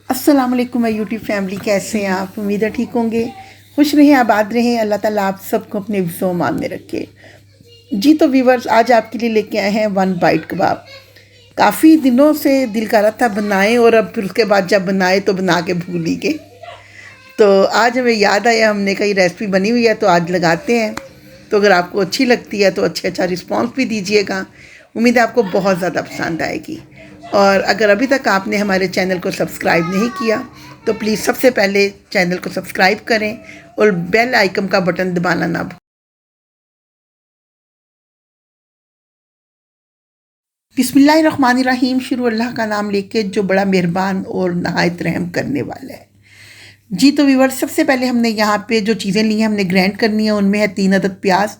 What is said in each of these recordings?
अस्सलाम वालेकुम my YouTube family, कैसे हैं आप? उम्मीद है ठीक होंगे, खुश रहें, आबाद रहें। अल्लाह ताला आप सबको अपने विसोमान में रखे। जी तो व्यूवर्स, आज आपके लिए लेके आए हैं वन बाइट कबाब। काफ़ी दिनों से दिल कर रहा था बनाएं, और अब फिर उसके बाद जब बनाए तो बना के भूल ही गए। तो आज हमें याद आया, हमने कहा ये रेसिपी बनी हुई है तो आज लगाते हैं। तो अगर आपको अच्छी लगती है तो अच्छा रिस्पांस भी दीजिएगा। उम्मीद है आपको बहुत ज़्यादा पसंद आएगी। और अगर अभी तक आपने हमारे चैनल को सब्सक्राइब नहीं किया तो प्लीज़ सबसे पहले चैनल को सब्सक्राइब करें और बेल आइकन का बटन दबाना ना भूलें। बिस्मिल्लाहिर्रहमानिर्रहीम, शुरू अल्लाह का नाम लेके जो बड़ा मेहरबान और नहायत रहम करने वाला है। जी तो व्यूअर्स, सबसे पहले हमने यहाँ पे जो चीज़ें ली हैं हमने ग्राइंड करनी है। उनमें है 3 अदद प्याज,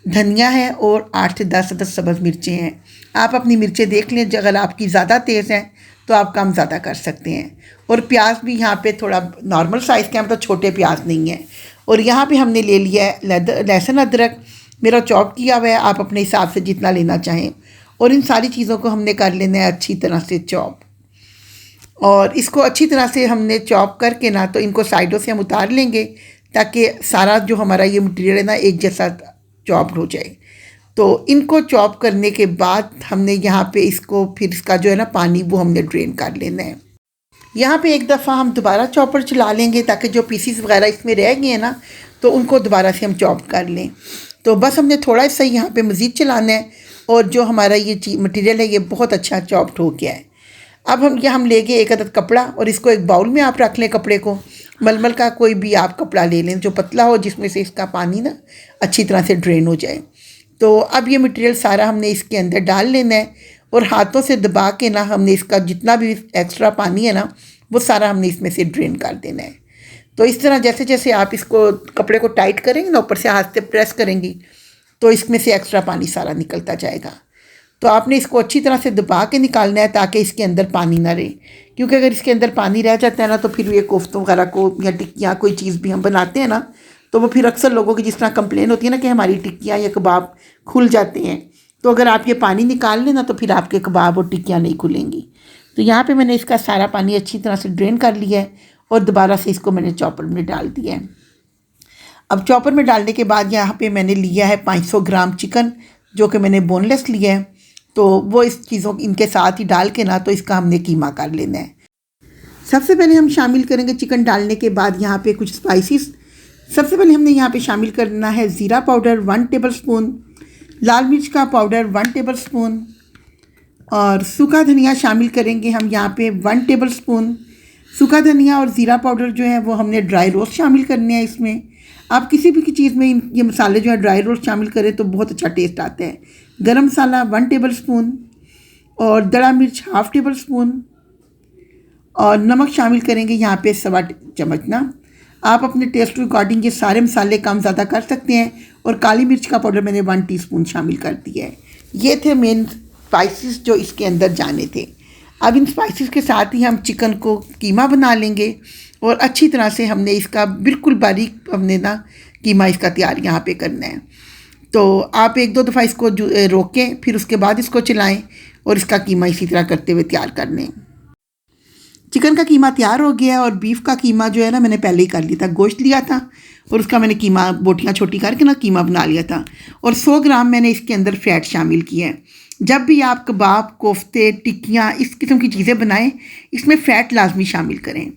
धनिया है और 8 से 10 अदद सब्ज़ मिर्चें हैं। आप अपनी मिर्चें देख लें, अगर आपकी ज़्यादा तेज़ हैं तो आप कम ज़्यादा कर सकते हैं। और प्याज भी यहाँ पे थोड़ा नॉर्मल साइज़ के हैं, मतलब छोटे प्याज नहीं हैं। और यहाँ पे हमने ले लिया है लहसुन अदरक, मेरा चॉप किया हुआ है, आप अपने हिसाब से जितना लेना चाहें। और इन सारी चीज़ों को हमने कर लेना है अच्छी तरह से चॉप। और इसको अच्छी तरह से हमने चॉप करके ना, तो इनको साइडों से हम उतार लेंगे ताकि सारा जो हमारा ये मटेरियल है ना एक जैसा चॉप्ड हो जाए। तो इनको चॉप करने के बाद हमने यहाँ पे इसको फिर इसका जो है ना पानी वो हमने ड्रेन कर लेना है। यहाँ पे एक दफ़ा हम दोबारा चॉपर चला लेंगे ताकि जो पीसीस वगैरह इसमें रह गए हैं ना तो उनको दोबारा से हम चॉप कर लें। तो बस हमने थोड़ा सा यहाँ पे मज़ीद चलाना है। और जो हमारा ये मटेरियल है ये बहुत अच्छा चॉप्ड हो गया है। अब हम ले गए एक अदद कपड़ा, और इसको एक बाउल में आप रख लें। कपड़े को मलमल का कोई भी आप कपड़ा ले लें जो पतला हो, जिसमें से इसका पानी ना अच्छी तरह से ड्रेन हो जाए। तो अब ये मटेरियल सारा हमने इसके अंदर डाल लेना है, और हाथों से दबा के ना हमने इसका जितना भी एक्स्ट्रा पानी है ना वो सारा हमने इसमें से ड्रेन कर देना है। तो इस तरह जैसे जैसे आप इसको कपड़े को टाइट करेंगे ना, ऊपर से हाथ से प्रेस करेंगी तो इसमें से एक्स्ट्रा पानी सारा निकलता जाएगा। तो आपने इसको अच्छी तरह से दबा के निकालना है ताकि इसके अंदर पानी ना रहे, क्योंकि अगर इसके अंदर पानी रह जाता है ना तो फिर ये कोफ्तों वगैरह को या टिक्कियाँ कोई चीज़ भी हम बनाते हैं ना तो वो फिर अक्सर लोगों की जिस तरह कंप्लेन होती है ना कि हमारी टिक्कियाँ या कबाब खुल जाते हैं। तो अगर आप ये पानी निकाल लें ना तो फिर आपके कबाब और टिक्कियाँ नहीं खुलेंगी। तो यहाँ पर मैंने इसका सारा पानी अच्छी तरह से ड्रेन कर लिया है, और दोबारा से इसको मैंने चॉपर में डाल दिया है। अब चॉपर में डालने के बाद यहाँ पे मैंने लिया है 500 ग्राम चिकन, जो कि मैंने बोनलेस लिया है। तो वो इस चीज़ों इनके साथ ही डाल के ना तो इसका हमने कीमा कर लेना है। सबसे पहले हम शामिल करेंगे चिकन डालने के बाद यहाँ पे कुछ स्पाइसेस। सबसे पहले हमने यहाँ पे शामिल करना है ज़ीरा पाउडर 1 टेबलस्पून, लाल मिर्च का पाउडर 1 टेबलस्पून, और सूखा धनिया शामिल करेंगे हम यहाँ पे 1 टेबलस्पून। सूखा धनिया और ज़ीरा पाउडर जो है वो हमने ड्राई रोस्ट शामिल करने हैं इसमें। आप किसी भी चीज़ में ये मसाले जो है ड्राई रोस्ट शामिल करें तो बहुत अच्छा टेस्ट आता है। गरम मसाला 1 टेबलस्पून, और दड़ा मिर्च 1/2 टेबलस्पून, और नमक शामिल करेंगे यहाँ पे 1.25 चम्मच ना। आप अपने टेस्ट के अकॉर्डिंग ये सारे मसाले कम ज़्यादा कर सकते हैं। और काली मिर्च का पाउडर मैंने 1 टीस्पून शामिल कर दिया है। ये थे मेन स्पाइसेस जो इसके अंदर जाने थे। अब इन स्पाइसेस के साथ ही हम चिकन को कीमा बना लेंगे, और अच्छी तरह से हमने इसका बिल्कुल बारीक हमने ना कीमा इसका तैयार यहाँ पे करना है। तो आप 1-2 दफ़ा इसको रोकें, फिर उसके बाद इसको चलाएं, और इसका कीमा इसी तरह करते हुए तैयार कर लें। चिकन का कीमा तैयार हो गया है, और बीफ का कीमा जो है ना मैंने पहले ही कर लिया था। गोश्त लिया था और उसका मैंने कीमा बोटियाँ छोटी करके ना कीमा बना लिया था। और 100 ग्राम मैंने इसके अंदर फ़ैट शामिल किया है। जब भी आप कबाब, कोफ्ते, टिक्कियाँ इस किस्म की चीज़ें बनाएं, इसमें फ़ैट लाजमी शामिल करें,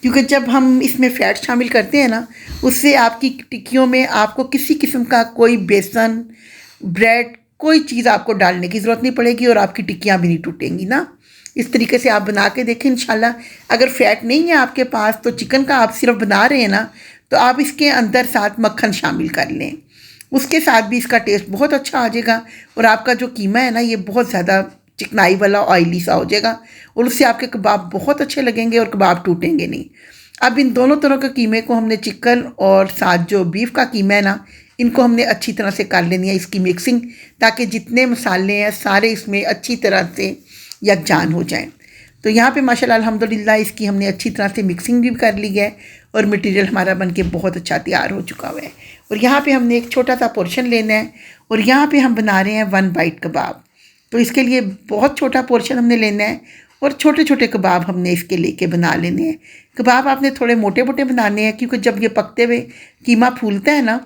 क्योंकि जब हम इसमें फ़ैट शामिल करते हैं ना उससे आपकी टिक्कियों में आपको किसी किस्म का कोई बेसन, ब्रेड, कोई चीज़ आपको डालने की ज़रूरत नहीं पड़ेगी, और आपकी टिक्कियाँ भी नहीं टूटेंगी ना। इस तरीके से आप बना के देखें इंशाल्लाह। अगर फ़ैट नहीं है आपके पास तो चिकन का आप सिर्फ बना रहे हैं ना, तो आप इसके अंदर साथ मक्खन शामिल कर लें, उसके साथ भी इसका टेस्ट बहुत अच्छा आ जाएगा। और आपका जो कीमा है ना ये बहुत ज़्यादा चिकनाई वाला ऑयली सा हो जाएगा, और उससे आपके कबाब बहुत अच्छे लगेंगे और कबाब टूटेंगे नहीं। अब इन दोनों तरह के कीमे को हमने चिकन और साथ जो बीफ का कीमा है ना इनको हमने अच्छी तरह से कर लेनी है इसकी मिक्सिंग, ताकि जितने मसाले हैं सारे इसमें अच्छी तरह से यकजान हो जाएं। तो यहाँ पे माशाल्लाह अल्हम्दुलिल्लाह इसकी हमने अच्छी तरह से मिक्सिंग भी कर ली है, और मटेरियल हमारा बनके बहुत अच्छा तैयार हो चुका हुआ है। और यहाँ पे हमने एक छोटा सा पोर्शन लेना है, और यहाँ पे हम बना रहे हैं 1 बाइट कबाब। तो इसके लिए बहुत छोटा पोर्शन हमने लेना है, और छोटे छोटे कबाब हमने इसके लेके बना लेने हैं। कबाब आपने थोड़े मोटे मोटे बनाने हैं, क्योंकि जब ये पकते हुए कीमा फूलता है ना,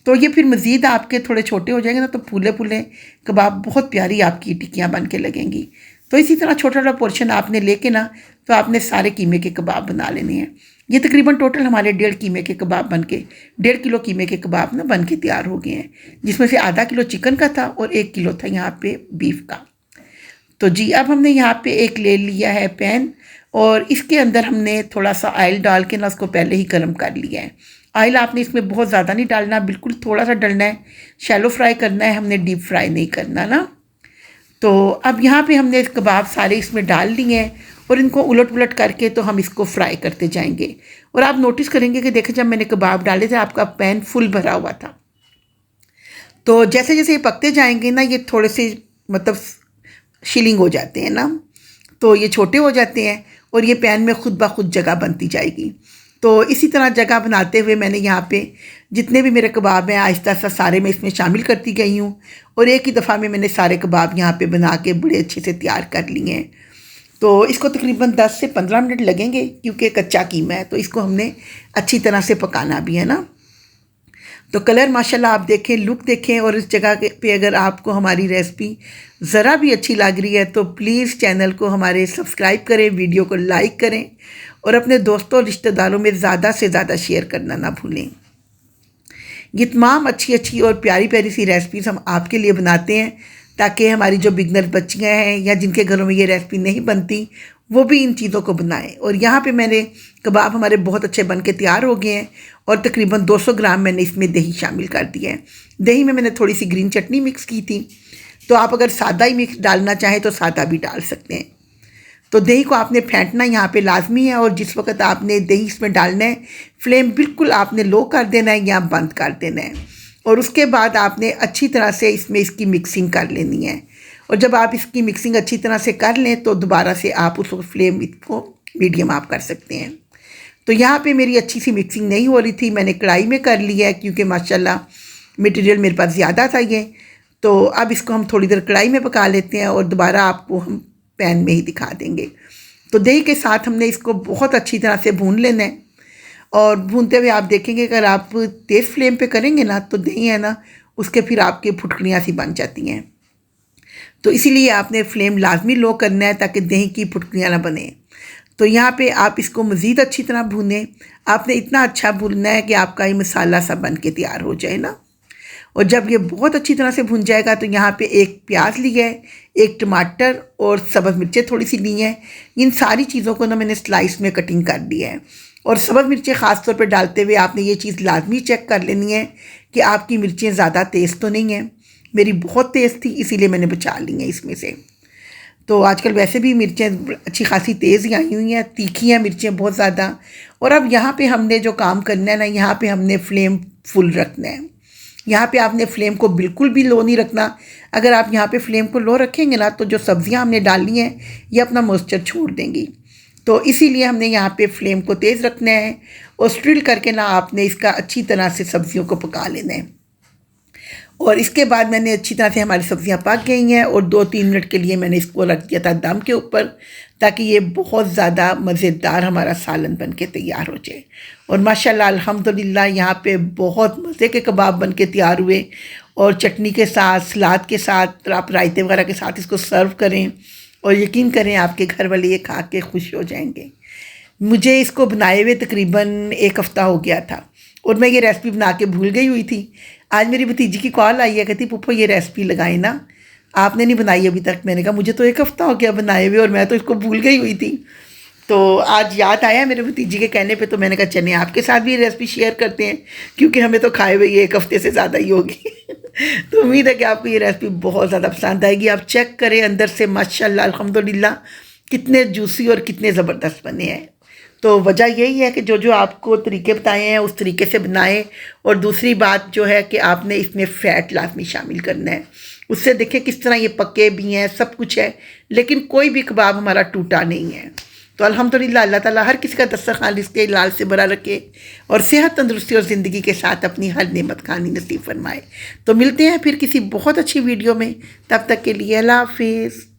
तो ये फिर मज़ीद आपके थोड़े छोटे हो जाएंगे ना, तो फूले फूले कबाब बहुत प्यारी आपकी टिक्कियाँ बन के लगेंगी। तो इसी तरह छोटा छोटा पोर्शन आपने लेके ना, तो आपने सारे कीमे के कबाब बना लेने हैं। ये तकरीबन टोटल हमारे 1.5 कीमे के कबाब बन के 1.5 किलो कीमे के कबाब ना बन के तैयार हो गए हैं, जिसमें से आधा किलो चिकन का था और 1 किलो था यहाँ पे बीफ का। तो जी अब हमने यहाँ पे एक ले लिया है पैन, और इसके अंदर हमने थोड़ा सा ऑयल डाल के ना उसको पहले ही गर्म कर लिया है। ऑयल आपने इसमें बहुत ज़्यादा नहीं डालना, बिल्कुल थोड़ा सा डालना है। शैलो फ्राई करना है, हमने डीप फ्राई नहीं करना ना। तो अब यहाँ पे हमने कबाब सारे इसमें डाल लिए हैं, और इनको उलट पुलट करके तो हम इसको फ्राई करते जाएंगे। और आप नोटिस करेंगे कि देखें, जब मैंने कबाब डाले थे आपका पैन फुल भरा हुआ था। तो जैसे जैसे ये पकते जाएंगे ना, ये थोड़े से मतलब शिलिंग हो जाते हैं ना, तो ये छोटे हो जाते हैं और ये पैन में खुद ब खुद जगह बनती जाएगी। तो इसी तरह जगह बनाते हुए मैंने यहाँ पे जितने भी मेरे कबाब हैं आहिस्ता आहिस्ता सारे मैं इसमें शामिल करती गई हूँ, और एक ही दफ़ा में मैंने सारे कबाब यहाँ पे बना के बड़े अच्छे से तैयार कर लिए हैं। तो इसको तकरीबन 10 से 15 मिनट लगेंगे, क्योंकि कच्चा कीमा है तो इसको हमने अच्छी तरह से पकाना भी है ना। तो कलर माशाल्लाह आप देखें, लुक देखें, और इस जगह पे अगर आपको हमारी रेसिपी ज़रा भी अच्छी लग रही है तो प्लीज़ चैनल को हमारे सब्सक्राइब करें, वीडियो को लाइक करें, और अपने दोस्तों और रिश्तेदारों में ज़्यादा से ज़्यादा शेयर करना ना भूलें। ये तमाम अच्छी अच्छी और प्यारी प्यारी सी रेसिपीज़ हम आपके लिए बनाते हैं, ताकि हमारी जो बिगनर बच्चियाँ हैं या जिनके घरों में ये रेसिपी नहीं बनती, वो भी इन चीज़ों को बनाएं। और यहाँ पे मैंने कबाब हमारे बहुत अच्छे बन के तैयार हो गए हैं, और तकरीबन 200 ग्राम मैंने इसमें दही शामिल कर दिया है। दही में मैंने थोड़ी सी ग्रीन चटनी मिक्स की थी, तो आप अगर सादा ही मिक्स डालना चाहें तो सादा भी डाल सकते हैं। तो दही को आपने फेंटना यहाँ पे लाजमी है, और जिस वक्त आपने दही इसमें डालना है, फ्लेम बिल्कुल आपने लो कर देना है या बंद कर देना है, और उसके बाद आपने अच्छी तरह से इसमें इसकी मिक्सिंग कर लेनी है। और जब आप इसकी मिक्सिंग अच्छी तरह से कर लें तो दोबारा से आप उस फ्लेम इसको मीडियम आप कर सकते हैं। तो यहाँ पे मेरी अच्छी सी मिक्सिंग नहीं हो रही थी, मैंने कढ़ाई में कर लिया है, क्योंकि माशाल्लाह मटेरियल मेरे पास ज़्यादा था ये। तो अब इसको हम थोड़ी देर कढ़ाई में पका लेते हैं, और दोबारा आपको हम पैन में ही दिखा देंगे। तो दही के साथ हमने इसको बहुत अच्छी तरह से भून लेना है, और भूनते हुए आप देखेंगे अगर आप तेज़ फ्लेम पे करेंगे ना, तो दही है ना उसके फिर आपके फुटकड़ियाँ सी बन जाती हैं। तो इसीलिए आपने फ्लेम लाजमी लो करना है, ताकि दही की फुटकड़ियाँ ना बने। तो यहाँ पे आप इसको मज़ीद अच्छी तरह भूनें। आपने इतना अच्छा भूनना है कि आपका ये मसाला सा बन के तैयार हो जाए ना। और जब ये बहुत अच्छी तरह से भुन जाएगा, तो यहाँ पे एक प्याज लिया है, एक टमाटर और सब्ज़ मिर्चें थोड़ी सी ली हैं। इन सारी चीज़ों को ना मैंने स्लाइस में कटिंग कर दिया है। और सब्ज़ मिर्चें ख़ास तौर पे डालते हुए आपने ये चीज़ लाजमी चेक कर लेनी है कि आपकी मिर्चें ज़्यादा तेज़ तो नहीं हैं। मेरी बहुत तेज़ थी, इसीलिए मैंने बचा ली हैं इसमें से। तो आजकल वैसे भी मिर्चें अच्छी खासी तेज़ ही आई हुई हैं, तीखी हैं मिर्चें बहुत ज़्यादा। और अब यहाँ पे हमने जो काम करना है ना, यहाँ पे हमने फ्लेम फुल रखना है। यहाँ पे आपने फ्लेम को बिल्कुल भी लो नहीं रखना। अगर आप यहाँ पे फ्लेम को लो रखेंगे ना, तो जो सब्ज़ियाँ हमने डालनी हैं ये अपना मॉइस्चर छोड़ देंगी। तो इसीलिए हमने यहाँ पे फ्लेम को तेज़ रखना है, और स्टिल करके ना आपने इसका अच्छी तरह से सब्ज़ियों को पका लेना है। और इसके बाद मैंने अच्छी तरह से हमारी सब्ज़ियाँ पक गई हैं, और 2-3 मिनट के लिए मैंने इसको रख दिया था दम के ऊपर, ताकि ये बहुत ज़्यादा मज़ेदार हमारा सालन बन के तैयार हो जाए। और माशाल्लाह अल्हम्दुलिल्लाह यहाँ पे बहुत मज़े के कबाब बन के तैयार हुए, और चटनी के साथ, सलाद के साथ, आप रायते वगैरह के साथ इसको सर्व करें, और यकीन करें आपके घर वाले ये खा के खुश हो जाएंगे। मुझे इसको बनाए हुए तकरीबन 1 हफ़्ता हो गया था, और मैं ये रेसिपी बना के भूल गई हुई थी। आज मेरी भतीजी की कॉल आई है, कहती पुप्पो ये रेसिपी लगाए ना, आपने नहीं बनाई अभी तक। मैंने कहा मुझे तो 1 हफ़्ता हो गया बनाए हुए, और मैं तो इसको भूल गई हुई थी। तो आज याद आया मेरे भतीजी के कहने पे, तो मैंने कहा चलिए आपके साथ भी रेसिपी शेयर करते हैं, क्योंकि हमें तो खाए हुए ये 1 हफ़्ते से ज़्यादा ही होगी। तो उम्मीद है कि आपको ये रेसिपी बहुत ज़्यादा पसंद आएगी। आप चेक करें अंदर से माशाल्लाह अल्हम्दुलिल्लाह कितने जूसी और कितने ज़बरदस्त बने हैं। तो वजह यही है कि जो जो आपको तरीके बताए हैं उस तरीके से बनाएं। और दूसरी बात जो है कि आपने इसमें फ़ैट लाजमी शामिल करना है। उससे देखें किस तरह ये पके भी हैं, सब कुछ है, लेकिन कोई भी कबाब हमारा टूटा नहीं है। तो अल्हम्दुलिल्लाह अल्लाह ताला हर किसी का दस्तरखान रिज़्क़े लाल से भरा रखे, और सेहत, तंदुरुस्ती और ज़िंदगी के साथ अपनी हर नेमत खानी नसीब फरमाए। तो मिलते हैं फिर किसी बहुत अच्छी वीडियो में, तब तक के लिए अल्लाह हाफ़िज़।